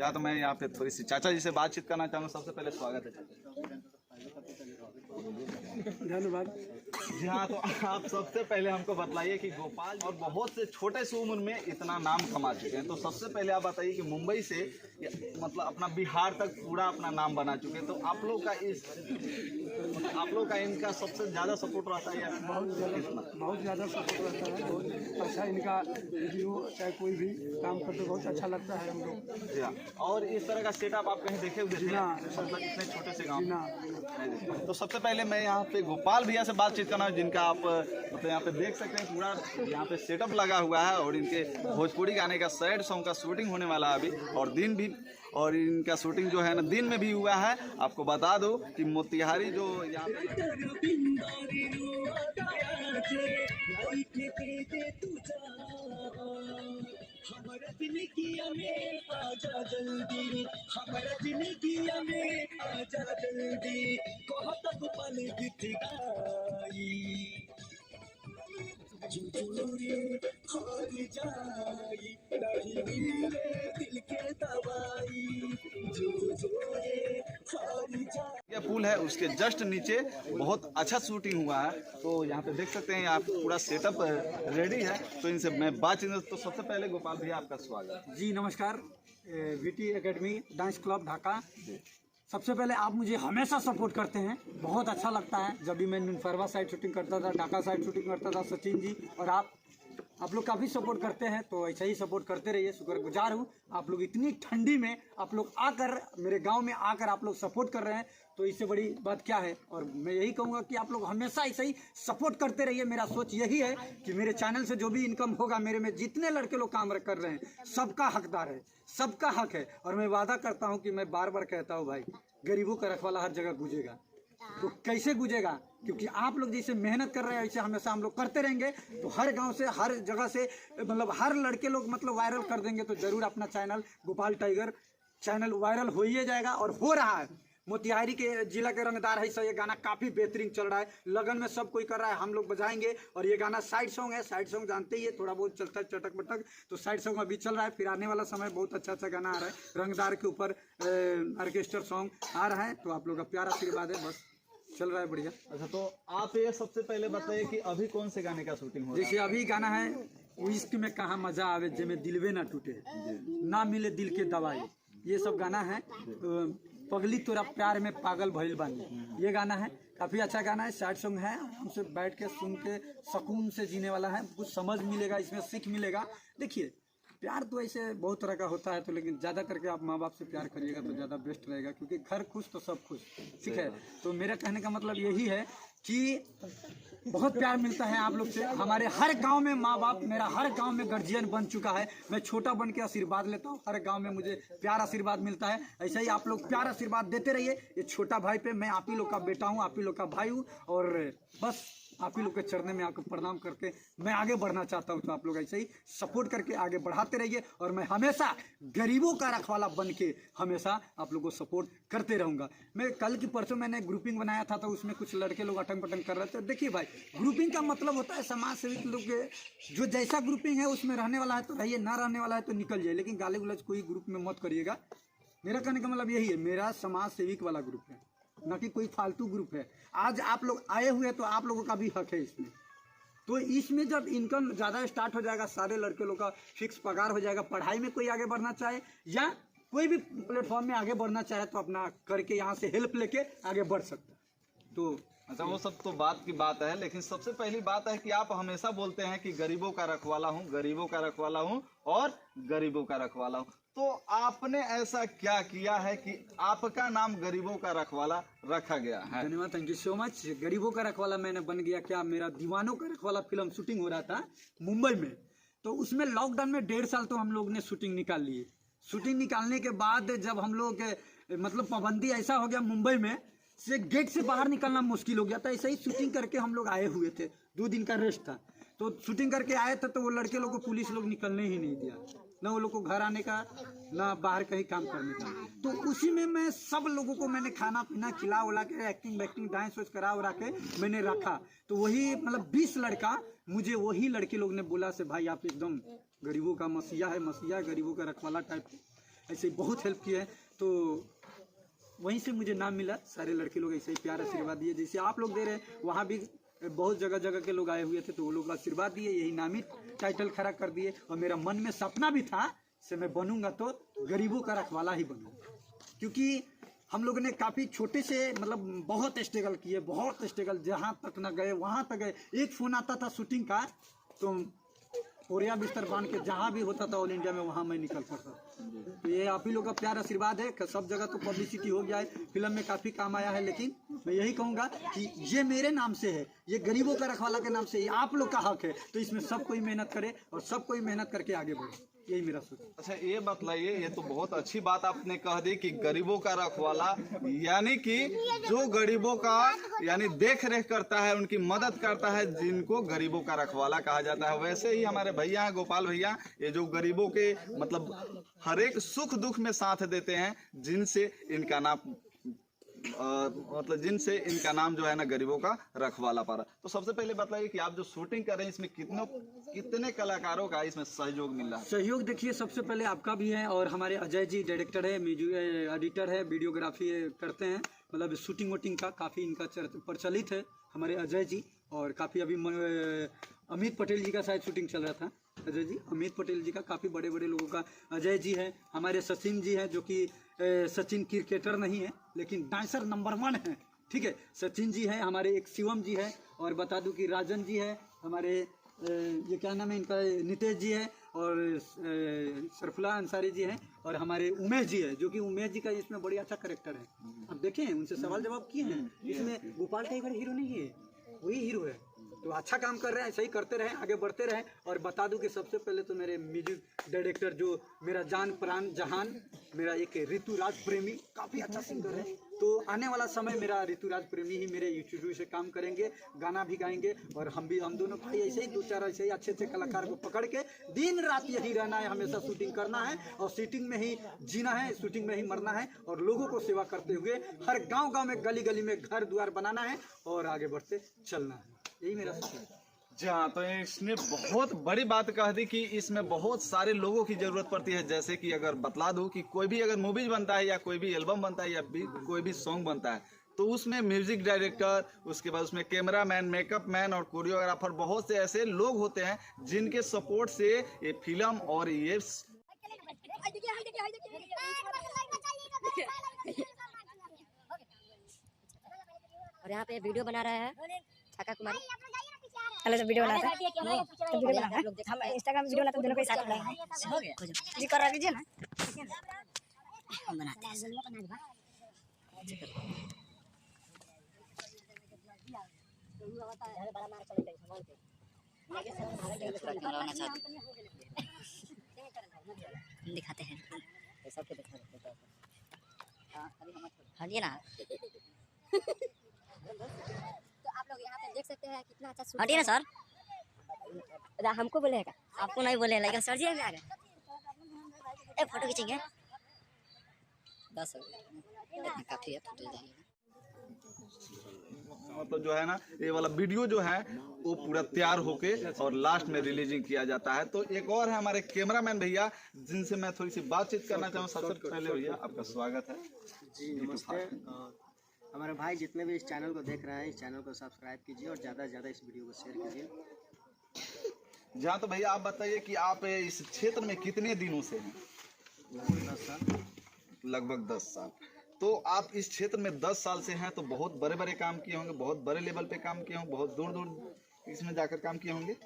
या तो मैं यहाँ पे थोड़ी सी चाचा जी से बातचीत करना चाहूँगा। सबसे पहले स्वागत है चाचा। धन्यवाद। जी हाँ, तो आप सबसे पहले हमको बतलाइए कि गोपाल और बहुत से छोटे से उम्र में इतना नाम कमा चुके हैं, तो सबसे पहले आप बताइए कि मुंबई से मतलब अपना बिहार तक पूरा अपना नाम बना चुके हैं, तो आप लोग का इनका सबसे ज़्यादा सपोर्ट रहता है या बहुत ज़्यादा सपोर्ट रहता है। बहुत अच्छा इनका वीडियो चाहे कोई भी काम करते बहुत अच्छा लगता है हम लोग। जी हाँ, और इस तरह का सेटअप आप कहीं देखे हुए थे मतलब इतने छोटे से गाँव? तो सबसे पहले मैं यहाँ पे गोपाल भैया से बातचीत करना, जिनका आप मतलब यहाँ पे देख सकते हैं पूरा यहाँ पे सेटअप लगा हुआ है और इनके भोजपुरी गाने का सैड सॉन्ग का शूटिंग होने वाला है अभी, और इनका शूटिंग जो है ना दिन में भी हुआ है। आपको बता दो कि मोतिहारी जो यहाँ हमारा जिंदगिया में आजा जल्दी, हमारा जिंदगिया में आजा जल्दी, कहाँ तक पल बीत गई, झूठूरी हार जाई, नहीं मिले दिल के दवाई, झूठूरी हार जाई। ये पुल है उसके जस्ट नीचे बहुत अच्छा शूटिंग हुआ है, तो यहाँ पे देख सकते हैं आप पूरा सेटअप रेडी है। तो इनसे मैं बातचीत, तो सबसे पहले गोपाल भैया आपका स्वागत। जी नमस्कार। VT academy dance club Dhaka. सबसे पहले आप मुझे हमेशा सपोर्ट करते हैं, बहुत अच्छा लगता है। जब भी मैं नुनफरवा साइड शूटिंग करता था, ढाका साइड शूटिंग करता था, सचिन जी और आप लोग काफ़ी सपोर्ट करते हैं, तो ऐसा ही सपोर्ट करते रहिए। शुक्रगुजार हूँ आप लोग इतनी ठंडी में आप लोग आकर मेरे गांव में आकर आप लोग सपोर्ट कर रहे हैं, तो इससे बड़ी बात क्या है। और मैं यही कहूँगा कि आप लोग हमेशा ऐसा ही सपोर्ट करते रहिए। मेरा सोच यही है कि मेरे चैनल से जो भी इनकम होगा, मेरे में जितने लड़के लोग काम कर रहे हैं सबका हकदार है, सबका हक है। और मैं वादा करता हूँ कि मैं बार बार कहता हूँ भाई, गरीबों का रखवाला हर जगह गुजेगा। तो कैसे गुजेगा? क्योंकि आप लोग जैसे मेहनत कर रहे हैं वैसे हमेशा हम लोग करते रहेंगे, तो हर गांव से हर जगह से मतलब हर लड़के लोग मतलब वायरल कर देंगे, तो जरूर अपना channel Gopal tiger channel viral हो ही जाएगा और हो रहा है। मोतिहारी के जिला के रंगदार है सर, ये गाना काफ़ी बेहतरीन चल रहा है, लगन में सब कोई कर रहा है, हम लोग बजाएंगे। और ये गाना साइड सॉन्ग है, साइड सॉन्ग जानते ही है, थोड़ा बहुत चलता है चटक बटक, तो साइड सॉन्ग अभी चल रहा है। फिर आने वाला समय बहुत अच्छा अच्छा गाना आ रहा है, रंगदार के ऊपर ऑर्केस्ट्रा सॉन्ग आ रहा है, तो आप लोग का प्यार आशीर्वाद है, बस चल रहा है बढ़िया। अच्छा, तो आप ये सबसे पहले बताइए कि अभी कौन से गाने का शूटिंग हो रहा है? जैसे अभी गाना है वो इश्क में कहाँ मजा आवे, जे में दिलवे ना टूटे, ना मिले दिल के दवाई, ये सब गाना है। पगली तोरा प्यार में पागल भइल बानी, ये गाना है, काफ़ी अच्छा गाना है, सैड सॉन्ग है। हमसे बैठ के सुन के सुकून से जीने वाला है, कुछ समझ मिलेगा, इसमें सीख मिलेगा। देखिए प्यार तो ऐसे बहुत तरह का होता है, तो लेकिन ज़्यादा करके आप माँ बाप से प्यार करिएगा तो ज़्यादा बेस्ट रहेगा, क्योंकि घर खुश तो सब खुश, ठीक है। तो मेरा कहने का मतलब यही है कि बहुत प्यार मिलता है आप लोग से। हमारे हर गांव में माँ बाप, मेरा हर गांव में गार्जियन बन चुका है, मैं छोटा बन के आशीर्वाद लेता हूँ, हर गांव में मुझे प्यार आशीर्वाद मिलता है। ऐसा ही आप लोग प्यार आशीर्वाद देते रहिए। ये छोटा भाई पे मैं आप ही लोग का बेटा हूँ, आप ही लोग का भाई हूँ, और बस आप ही लोग के चरणों में आपको प्रणाम करके मैं आगे बढ़ना चाहता हूँ। तो आप लोग ऐसे ही सपोर्ट करके आगे बढ़ाते रहिए, और मैं हमेशा गरीबों का रखवाला बन के हमेशा आप लोगों को सपोर्ट करते रहूँगा। मैं कल की परसों मैंने ग्रुपिंग बनाया था, तो उसमें कुछ लड़के लोग अटंग पटंग कर रहे थे। देखिए भाई, ग्रुपिंग का मतलब होता है समाज सेविक लोग के जो जैसा ग्रुपिंग है उसमें रहने वाला है तो रहिए, ना रहने वाला है तो निकल जाए, लेकिन गाली गुलज कोई ग्रुप में मत करिएगा। मेरा कहने का मतलब यही है, मेरा समाज सेविक वाला ग्रुप है, ना कि कोई फालतू ग्रुप है। आज आप लोग आए हुए तो आप लोगों का भी हक है इसमें। तो इसमें जब इनकम ज़्यादा स्टार्ट हो जाएगा, सारे लड़के लोग का फिक्स पगार हो जाएगा, पढ़ाई में कोई आगे बढ़ना चाहे या कोई भी प्लेटफॉर्म में आगे बढ़ना चाहे तो अपना करके यहाँ से हेल्प लेके आगे बढ़ सकता है। तो अच्छा, वो सब तो बात की बात है, लेकिन सबसे पहली बात है कि आप हमेशा बोलते हैं कि गरीबों का रखवाला हूँ, गरीबों का रखवाला हूँ और गरीबों का रखवाला हूँ। तो आपने ऐसा क्या किया है कि आपका नाम गरीबों का रखवाला रखा गया है? धन्यवाद, थैंक यू सो मच। गरीबों का रखवाला मैंने बन गया क्या, मेरा दीवानों का रखवाला फिल्म शूटिंग हो रहा था मुंबई में, तो उसमें लॉकडाउन में 1.5 साल तो हम लोग ने शूटिंग निकाल ली। शूटिंग निकालने के बाद जब हम लोग मतलब पाबंदी ऐसा हो गया मुंबई में से गेट से बाहर निकलना मुश्किल हो गया था, ऐसे ही शूटिंग करके हम लोग आए हुए थे, 2 दिन का रेस्ट था। तो शूटिंग करके आए थे तो वो लड़के लोग को पुलिस लोग निकलने ही नहीं दिया, ना वो लोग को घर आने का ना बाहर कहीं काम करने का। तो उसी में मैं सब लोगों को मैंने खाना पीना खिला उला के एक्टिंग वैक्टिंग डांस वांस करा उरा के मैंने रखा। तो वही मतलब 20 लड़का मुझे वही लड़के लोग ने बोला से भाई आप एकदम गरीबों का मसीहा है, मसीहा गरीबों का रखवाला टाइप ऐसे ही बहुत हेल्प किए हैं। तो वहीं से मुझे नाम मिला। सारे लड़के लोग ऐसे ही प्यार आशीर्वाद दिए, जैसे आप लोग दे रहे हैं। वहाँ भी बहुत जगह जगह के लोग आए हुए थे, तो वो लोग आशीर्वाद दिए, यही नामी टाइटल खड़ा कर दिए। और मेरा मन में सपना भी था से मैं बनूंगा तो गरीबों का रखवाला ही बनूंगा, क्योंकि हम लोगों ने काफ़ी छोटे से मतलब बहुत स्ट्रगल किए, बहुत स्ट्रगल, जहाँ तक न गए वहाँ तक गए। एक फ़ोन आता था शूटिंग का तो कोरिया बिस्तर बांध के जहाँ भी होता था ऑल इंडिया में वहाँ मैं निकल पड़ता। तो ये आप ही लोग का प्यार आशीर्वाद है। सब जगह तो पब्लिसिटी हो गया है, फिल्म में काफ़ी काम आया है, लेकिन मैं यही कहूँगा कि ये मेरे नाम से है, ये गरीबों का रखवाला के नाम से, ये आप लोग का हक है। तो इसमें सब कोई मेहनत करे और सब कोई मेहनत करके आगे बढ़े, यही मेरा सोच। अच्छा ये बतलाइए, ये तो बहुत अच्छी बात आपने कह दी कि गरीबों का रखवाला, यानी कि जो गरीबों का यानी देख रेख करता है, उनकी मदद करता है, जिनको गरीबों का रखवाला कहा जाता है। वैसे ही हमारे भैया हैं गोपाल भैया, ये जो गरीबों के मतलब हर एक सुख दुख में साथ देते हैं, जिनसे इनका नाम मतलब जिनसे इनका नाम जो है ना गरीबों का रखवाला पड़ा। तो सबसे पहले बताइए कि आप जो शूटिंग कर रहे हैं इसमें कितने कलाकारों का इसमें सहयोग मिल रहा है? सहयोग देखिए, सबसे पहले आपका भी है और हमारे अजय जी डायरेक्टर है, म्यूजिक एडिटर है, वीडियोग्राफी करते हैं, मतलब शूटिंग वूटिंग का काफ़ी इनका प्रचलित है हमारे अजय जी। और काफ़ी अभी अमित पटेल जी का शायद शूटिंग चल रहा था। अजय जी, अमित पटेल जी का काफ़ी बड़े बड़े लोगों का, अजय जी है, हमारे सचिन जी हैं जो कि सचिन क्रिकेटर नहीं है लेकिन डांसर नंबर 1 है, ठीक है। सचिन जी हैं, हमारे एक शिवम जी है, और बता दूं कि राजन जी है हमारे, ये क्या नाम है इनका, नितेश जी है, और सरफुला अंसारी जी हैं, और हमारे उमेश जी है, जो कि उमेश जी का इसमें बड़ी अच्छा करेक्टर है। अब देखें, उनसे सवाल जवाब किए हैं, इसमें गोपाल टाइगर हीरो नहीं है, वही हीरो है। तो अच्छा काम कर रहे हैं, ऐसे ही करते रहें, आगे बढ़ते रहें। और बता दूं कि सबसे पहले तो मेरे म्यूजिक डायरेक्टर जो मेरा जान प्राण जहान, मेरा एक ऋतुराज प्रेमी, काफ़ी अच्छा सिंगर है। तो आने वाला समय मेरा ऋतुराज प्रेमी ही मेरे यूट्यूब से काम करेंगे, गाना भी गाएंगे, और हम दोनों भाई ऐसे ही 2-4 ऐसे ही अच्छे कलाकार को पकड़ के दिन रात यही रहना है, हमेशा शूटिंग करना है और शूटिंग में ही जीना है, शूटिंग में ही मरना है, और लोगों को सेवा करते हुए हर गाँव में गली गली में घर द्वार बनाना है और आगे बढ़ते चलना है, यही मेरा सोच है। जी हाँ, तो इसने बहुत बड़ी बात कह दी कि इसमें बहुत सारे लोगों की जरूरत पड़ती है। जैसे कि अगर बतला दूं कि कोई भी अगर मूवीज बनता है या कोई भी एल्बम बनता है या कोई भी सॉन्ग बनता है, तो उसमें म्यूजिक डायरेक्टर, उसके बाद उसमें कैमरामैन, मेकअप मैन और कोरियोग्राफर, बहुत से ऐसे लोग होते हैं जिनके सपोर्ट से ये फिल्म और ये और यहाँ पे वीडियो बना रहा है छक्का कुमारी। हेलो, सब वीडियो बनाते हैं, तो वीडियो बनाते हैं हम इंस्टाग्राम वीडियो बनाते हैं, दोनों को साथ बनाएंगे। जी कर रहा लीजिए ना, हम बनाते हैं। दिखाते हैं हटिए ना। तो आप लोग यहाँ पे देख सकते हैं कितना अच्छा शूट। हटिए ना सर, हमको बोलेगा, आपको नहीं बोले, लेकिन सर जी में आ गए। फोटो खींचेंगे 10 काफी है, फोटो जाएगी। मतलब जो है ना, ये वाला वीडियो जो है वो पूरा तैयार होके और लास्ट में रिलीजिंग किया जाता है। तो एक और है हमारे कैमरामैन भैया, जिनसे मैं थोड़ी सी बातचीत करना चाहूँ। सबसे पहले भैया आपका स्वागत है जी, नमस्ते। हमारे भाई जितने भी इस चैनल को देख रहे हैं, इस चैनल को सब्सक्राइब कीजिए और ज़्यादा से ज़्यादा इस वीडियो को शेयर कीजिए। जहाँ तो भैया आप बताइए कि आप इस क्षेत्र में कितने दिनों से हैं? 10 साल। लगभग 10 साल। तो आप इस क्षेत्र में 10 साल से हैं, तो बहुत बड़े बड़े काम किए होंगे, बहुत बड़े लेवल पे काम किए होंगे, बहुत दूर दूर इसमें जाकर काम किए होंगे।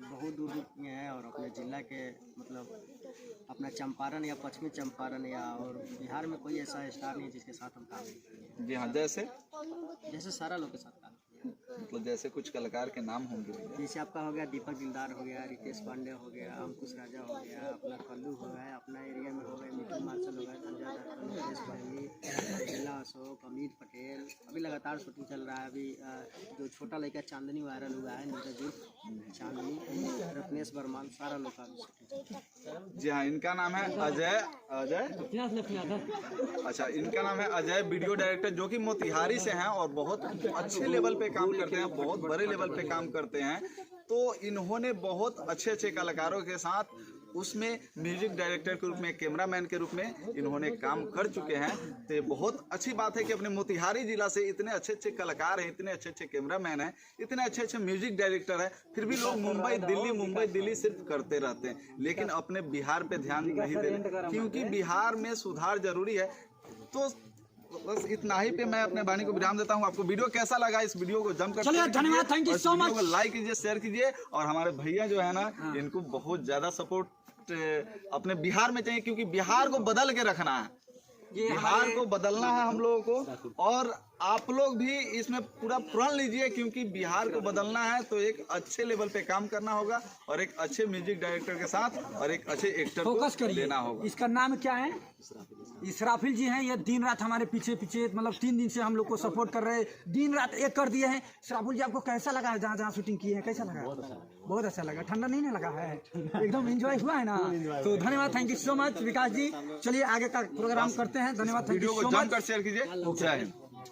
बहुत दूर दूर किए हैं, और अपने ज़िला के मतलब अपना चंपारण या पश्चिमी चंपारण या और बिहार में कोई ऐसा स्टार नहीं जिसके साथ हम काम करें। जी हाँ, जैसे सारा लोग के साथ काम, मतलब जैसे कुछ कलाकार के नाम होंगे। जैसे आपका हो गया दीपक दिलदार हो गया, रितेश पांडे हो गया, अंकुश राजा हो गया, अपना कल्लू हो गया, अपना एरिया में हो गए मिथुन मार्शल हो गया, संजय दत्त, नितेश प्रेमी, जिला अशोक, अमित पटेल। अभी लगातार शूटिंग चल रहा है। अभी जो छोटा लड़का चांदनी वायरल हुआ है, नीरज उर्फ चांदनी, रत्नेश वर्मा, सारा लोग का शूटिंग। जी हाँ, इनका नाम है अजय। अच्छा, इनका नाम है अजय, वीडियो डायरेक्टर, जो कि मोतिहारी से हैं और बहुत अच्छे लेवल पे काम करते हैं, बहुत बड़े लेवल पे काम करते हैं। तो इन्होंने बहुत अच्छे अच्छे कलाकारों के साथ उसमें म्यूजिक डायरेक्टर के रूप में, कैमरामैन के रूप में इन्होंने काम कर चुके हैं। तो ये बहुत अच्छी बात है कि अपने मोतिहारी जिला से इतने अच्छे अच्छे कलाकार हैं, इतने अच्छे अच्छे कैमरामैन हैं, इतने अच्छे अच्छे म्यूजिक डायरेक्टर हैं, फिर भी लोग मुंबई दिल्ली सिर्फ करते रहते हैं, लेकिन अपने बिहार पे ध्यान नहीं दे रहे, क्योंकि बिहार में सुधार जरूरी है। तो बस इतना ही पे मैं अपने वाणी को विराम देता हूँ। आपको वीडियो कैसा लगा, इस वीडियो को जमकर चलिए, धन्यवाद, thank you so much. Like कीजिए, शेयर कीजिए, और हमारे भैया जो है ना, इनको बहुत ज्यादा सपोर्ट अपने बिहार में चाहिए, क्योंकि बिहार को बदल के रखना है, बिहार को बदलना है हम लोगों को। और आप लोग भी इसमें पूरा प्रण लीजिए, क्योंकि बिहार को बदलना है तो एक अच्छे लेवल पे काम करना होगा, और एक अच्छे म्यूजिक डायरेक्टर के साथ और एक अच्छे एक्टर फोकस को करिए। लेना होगा। इसका नाम क्या है? इसराफिल जी हैं। ये दिन रात हमारे पीछे मतलब 3 दिन से हम लोग को सपोर्ट कर रहे हैं, दिन रात एक कर दिए हैं। इसराफिल जी, आपको कैसा लगा है जहाँ जहाँ शूटिंग की है? कैसा लगा? बहुत अच्छा लगा। ठंडा नहीं लगा है? एकदम एंजॉय हुआ है ना? तो धन्यवाद, थैंक यू सो मच विकास जी। चलिए आगे का प्रोग्राम करते हैं। धन्यवाद, थैंक यू वीडियो सो को मच। जमकर शेयर कीजिए। जय हिंद।